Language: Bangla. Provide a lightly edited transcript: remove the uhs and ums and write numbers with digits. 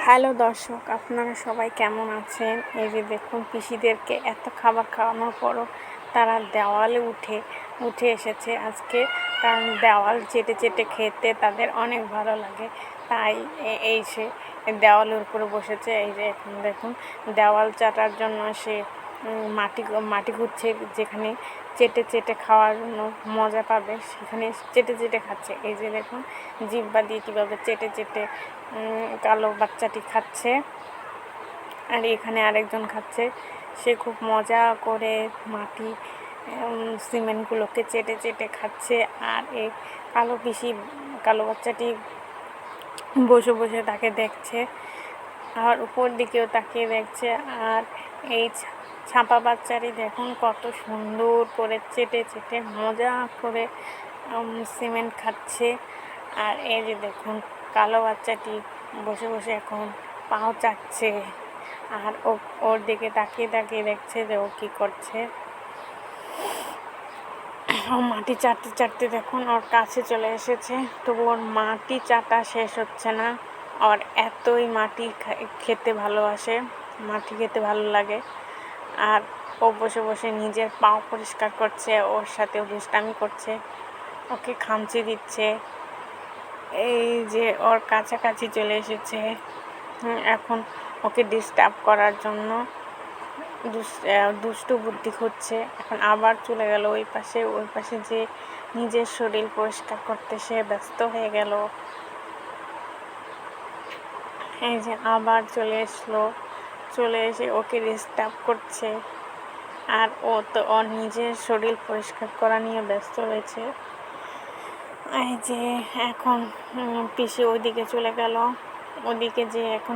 হ্যালো দর্শক, আপনারা সবাই কেমন আছেন? এই যে দেখুন, পিসিদেরকে এত খাবার খাওয়ানোর পরও তারা দেওয়ালে উঠে এসেছে আজকে। কারণ দেওয়াল চেটে চেটে খেতে তাদের অনেক ভালো লাগে, তাই এই সে দেওয়ালের উপরে বসেছে। এই যে এখন দেখুন, দেওয়াল চাটার জন্য সে মাটি খুঁজছে, যেখানে চেটে চেটে খাওয়ার জন্য মজা পাবে সেখানে চেটে চেটে খাচ্ছে। এই যে দেখুন, জিহ্বা দিয়ে কীভাবে চেটে চেটে কালো বাচ্চাটি খাচ্ছে, আর এখানে আরেকজন খাচ্ছে। সে খুব মজা করে মাটি সিমেন্টগুলোকে চেটে চেটে খাচ্ছে। আর এই কালো বাচ্চাটি বসে বসে তাকে দেখছে, আর উপর দিকেও তাকিয়ে দেখছে। আর এই ছাপা বাচ্চাটি দেখুন কত সুন্দর করে চেটে চেটে মজা করে সিমেন্ট খাচ্ছে। আর এই যে দেখুন, কালো বাচ্চাটি বসে বসে এখন পাও চাটছে, আর ওর দিকে তাকিয়ে তাকিয়ে দেখছে যে ও কী করছে। ও মাটি চাটতে চাটতে দেখুন ওর কাছে চলে এসেছে, তবু ওর মাটি চাটা শেষ হচ্ছে না। ওর এতই মাটি খেতে ভালোবাসে, মাটি খেতে ভালো লাগে। আর ও বসে বসে নিজের পাও পরিষ্কার করছে, ওর সাথেও দুষ্টামি করছে, ওকে খামচি দিচ্ছে। এই যে ওর কাছাকাছি চলে এসেছে, এখন ওকে ডিস্টার্ব করার জন্য দুষ্টু বুদ্ধি খুঁজছে। এখন আবার চলে গেল ওই পাশে যে নিজের শরীর পরিষ্কার করতে সে ব্যস্ত হয়ে গেল। এই যে আবার চলে এসে ওকে ডিস্টার্ব করছে, আর ও তো ওর নিজের শরীর পরিষ্কার করা নিয়ে ব্যস্ত রয়েছে। এই যে এখন পিসি ওইদিকে চলে গেল, ওদিকে যে এখন